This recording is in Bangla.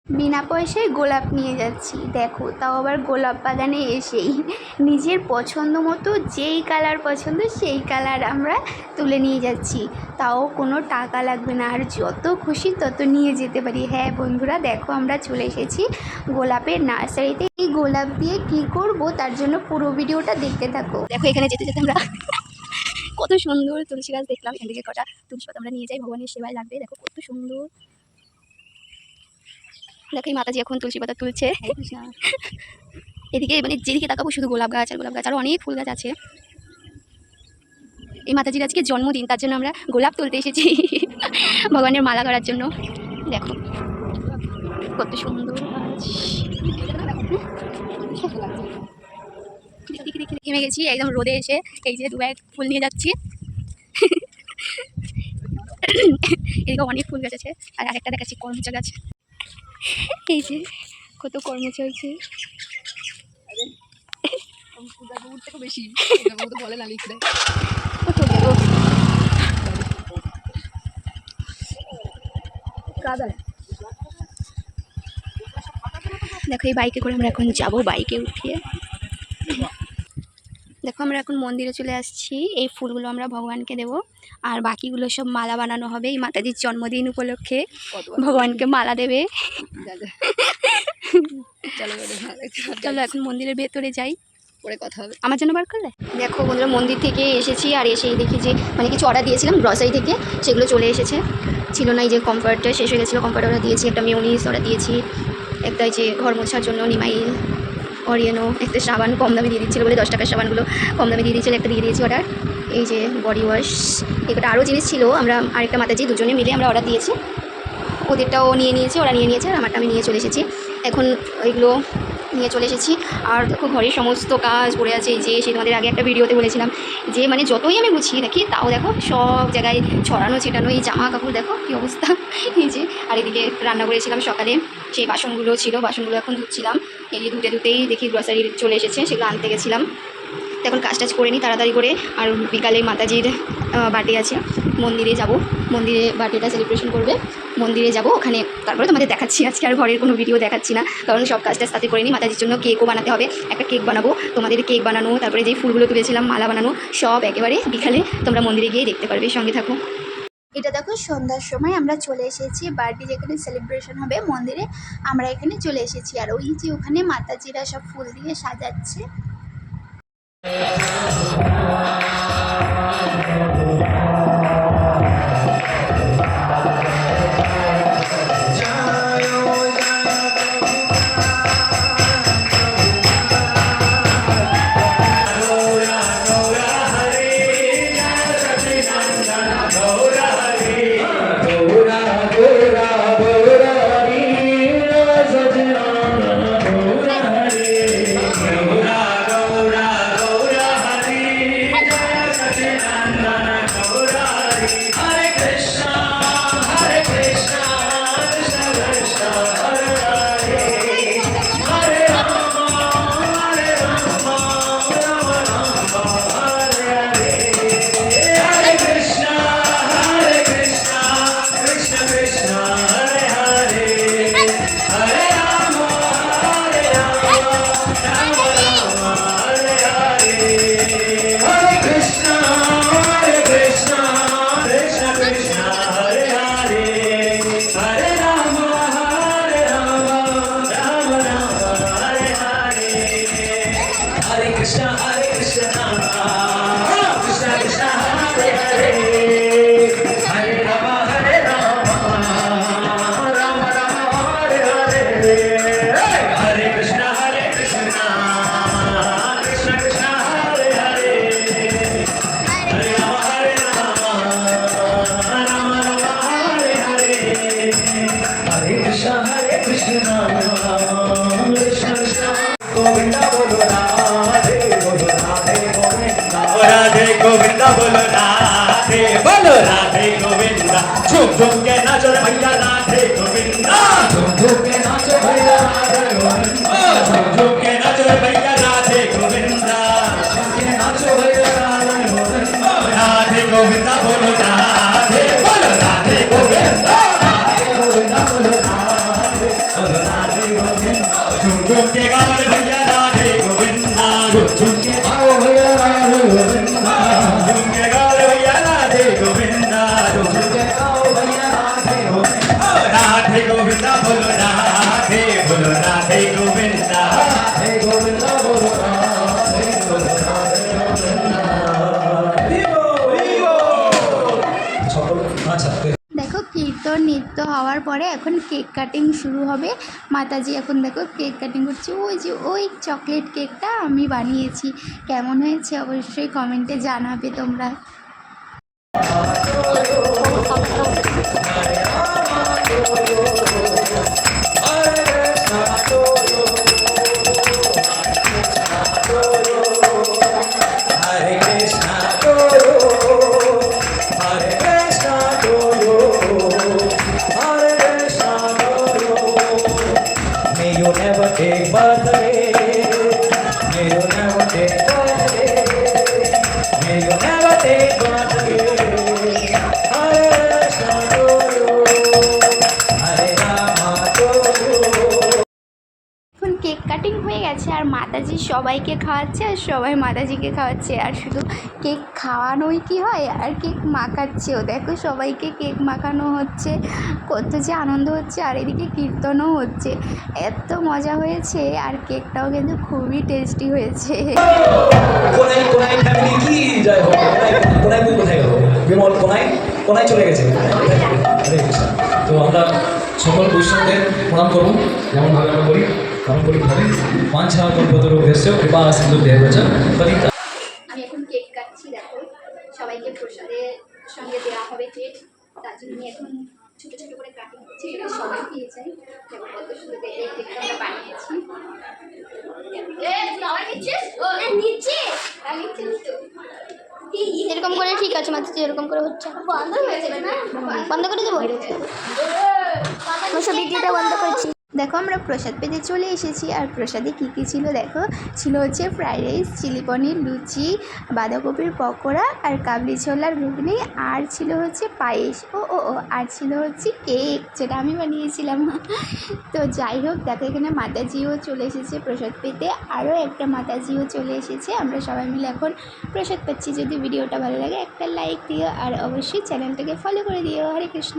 বিনা পয়সায় গোলাপ নিয়ে যাচ্ছি, দেখো তাও আবার গোলাপ বাগানে এসেই নিজের পছন্দ মতো যেই কালার পছন্দ সেই কালার আমরা তুলে নিয়ে যাচ্ছি, তাও কোনো টাকা লাগবে না, আর যত খুশি তত নিয়ে যেতে পারি। হ্যাঁ বন্ধুরা, দেখো আমরা চলে এসেছি গোলাপের নার্সারিতে। এই গোলাপ দিয়ে কি করব তার জন্য পুরো ভিডিওটা দেখতে থাকো। দেখো এখানে যেতে যেতে আমরা কত সুন্দর তুলসী গাছ দেখলাম, এখান থেকে কটা তুলসী পাতা আমরা নিয়ে যাই, ভগবানের সেবায় লাগবে। দেখো কত সুন্দর, দেখো এই মাতাজি এখন তুলসী পাতা তুলছে। এদিকে মানে যেদিকে তাকাবো শুধু গোলাপ গাছ আর গোলাপ গাছ, আরও অনেক ফুল গাছ আছে। এই মাতাজির আজকে জন্মদিন, তার জন্য আমরা গোলাপ তুলতে এসেছি ভগবানের মালা করার জন্য। দেখো কত সুন্দর গাছ, দেখে দেখে থেমে গেছি একদম রোদে এসে। এই যে দু ব্যাগ ফুল নিয়ে যাচ্ছি এদিকে অনেক ফুল গাছ আছে, আর আরেকটা দেখাচ্ছি কর্মচা গাছ। এই যে কত কর্মচা হয়েছে, বেশি বলে না লিখতে। দেখো এই বাইকে করে আমরা এখন যাবো, বাইকে উঠিয়ে। দেখো আমরা এখন মন্দিরে চলে আসছি, এই ফুলগুলো আমরা ভগবানকে দেব, আর বাকিগুলো সব মালা বানানো হবে। এই মাতাজির জন্মদিন উপলক্ষে ভগবানকে মালা দেবে। চলো এখন মন্দিরের ভেতরে যাই, পরে কথা হবে। আমার জন্য বার করলে। দেখো বন্ধুরা, মন্দির থেকে এসেছি আর এসেই দেখি যে মানে কিছু অর্ডার দিয়েছিলাম গ্রসারি থেকে, সেগুলো চলে এসেছে। ছিল না, এই যে কমফর্টটা শেষ হয়ে গেছিলো, কমফর্ট অর্ডার দিয়েছি, একটা মিউনিস অর্ডার দিয়েছি, একটা যে ঘর মোছার জন্য নিমাইল, অরিয়ানো, একটা সাবান কম দামে দিয়ে দিচ্ছিলো বলে 10 টাকার সাবানগুলো কম দামে দিয়ে দিচ্ছিলো, একটা দিয়ে দিয়েছি অর্ডার। এই যে বডি ওয়াশ, এগুলো আরও জিনিস ছিল, আমরা আরেকটা মাতাজি দুজনে মিলে আমরা অর্ডার দিয়েছি, ওদেরটাও নিয়ে নিয়েছে, ওরা নিয়ে নিয়েছে, আর আমারটা আমি নিয়ে চলে এসেছি। এখন ওইগুলো নিয়ে চলে এসেছি। আর দেখো ঘরের সমস্ত কাজ পড়ে আছে, এই যে সেই তোমাদের আগে একটা ভিডিওতে বলেছিলাম যে মানে যতই আমি গুছিয়ে রাখি তাও দেখো সব জায়গায় ছড়ানো ছিটানো এই জামা কাপড়, দেখো কী অবস্থা। এই যে আর এদিকে রান্না করেছিলাম সকালে, সেই বাসনগুলো ছিল, বাসনগুলো এখন ধুচ্ছিলাম। এই যে ধুতেই দেখি গ্রসারি চলে এসেছে, সেগুলো আনতে গেছিলাম। এখন কাজ টাজ করে নিই তাড়াতাড়ি করে। আর বিকালে মাতাজির বার্থডে আছে, মন্দিরে যাব, মন্দিরে বার্থডেটা সেলিব্রেশন করবে, মন্দিরে যাব, ওখানে তারপরে তোমাদের দেখাচ্ছি। আজকে আর ঘরের কোনো ভিডিও দেখাচ্ছি না, কারণ সব কাজটা সাথে করে নিই। মাতাজির জন্য কেকও বানাতে হবে, একটা কেক বানাবো, তোমাদের কেক বানানো, তারপরে যেই ফুলগুলো তুলেছিলাম মালা বানানো, সব একেবারে বিকালে তোমরা মন্দিরে গিয়ে দেখতে পারবে, সঙ্গে থাকো। এটা দেখো সন্ধ্যার সময় আমরা চলে এসেছি, বার্থডে যেখানে সেলিব্রেশন হবে মন্দিরে, আমরা এখানে চলে এসেছি। আর ওই যে ওখানে মাতাজিরা সব ফুল দিয়ে সাজাচ্ছে। राधे गोविंदा बोलो राधे गोविंदा, झूम झूम के नाचो रे भैया राधे गोविंदा, झूम झूम के नाचो भैया राधे गोविंदा, झूम झूम के नाचो रे भैया राधे गोविंदा, झूम के नाचो भैया राधे गोविंदा, राधे गोविंदा बोलो राधे गोविंदा, राधे गोविंदा बोलो राधे राधे गोविंदा झूम झूम के गाओ रे भैया राधे गोविंदा झूम झूम के गाओ भैया राधे गोविंदा झूम के गाओ रे भैया राधे गोविंदा झूम झूम के गाओ भैया राधे गोविंदा राधे गोविंदा बोलो राधे गोविंदा राधे गोविंदा बोलो राधे गोविंदा আচ্ছা দেখো কীর্তন নৃত্য হওয়ার পরে এখন কেক কাটিং শুরু হবে। মাতাজি এখন দেখো কেক কাটিং করছে। ওই যে ওই চকলেট কেকটা আমি বানিয়েছি, কেমন হয়েছে অবশ্যই কমেন্টে জানাবে তোমরা। You never take birthday. May you never take birthday. May you never take birthday. Hare Krishna to you. Hare Rama to you. এখন কেক কাটিং হয়ে গেছে আর মাতাজি সবাইকে খাওয়াচ্ছে আর সবাই মাতাজিকে খাওয়াচ্ছে। আর শুধু কেক খাওয়ানোই কি হয়, আর কেক মাখাচ্ছেও। দেখো সবাইকে কেক মাখানো হচ্ছে, কত যে আনন্দ হচ্ছে। আর এদিকে কীর্তনও হচ্ছে, এত মজা হয়েছে। আর কেকটাও কিন্তু খুবই টেস্টি হয়েছে। কোনাই কোনাই ফ্যামিলি কি যায় হোক, কোনাই কোনাই কোথায় গেল বিমল? কোনাই কোনাই চলে গেছে। হরে কৃষ্ণ। তো আমরা সকল বৈষ্ণবদের প্রণাম করবো, যেমনভাবে আমরা করি পারম্পরিকভাবে। পাঞ্ছা কল্পতরুভ্যশ্চ কৃপা সিন্ধু দেবচ পতিতা। আমি এখন কেক কাটছি। দেখো সবাইকে প্রসাদের সঙ্গে দেওয়া হবে কেক, তার জন্য আমি এখন ছোটো ছোটো করে কাটিং করছি, যাতে সবাই পেয়ে যায়। দেখো কত সুন্দর এই কেকটা আমরা বানিয়েছি। এরকম করে ঠিক আছে মাত্র, এরকম করে হচ্ছে বন্ধ হয়ে যাবে না, বন্ধ করে দেবো। সব ভিডিওটা বন্ধ করছি। দেখো আমরা প্রসাদ পেতে চলে এসেছি। আর প্রসাদে কী কী ছিল দেখো, ছিল হচ্ছে ফ্রাইড রাইস, চিলি পনির, লুচি, বাঁধাকপির পকোড়া আর কাবলি ছোলার ঘুগনি, আর ছিল হচ্ছে পায়েস। ও ও ও আর ছিল হচ্ছে কেক, যেটা আমি বানিয়েছিলাম। তো যাই হোক, দেখো এখানে মাতাজিও চলে এসেছে প্রসাদ পেতে, আরও একটা মাতাজিও চলে এসেছে। আমরা সবাই মিলে এখন প্রসাদ পাচ্ছি। যদি ভিডিওটা ভালো লাগে একটা লাইক দিও আর অবশ্যই চ্যানেলটাকে ফলো করে দিও। হরে কৃষ্ণ।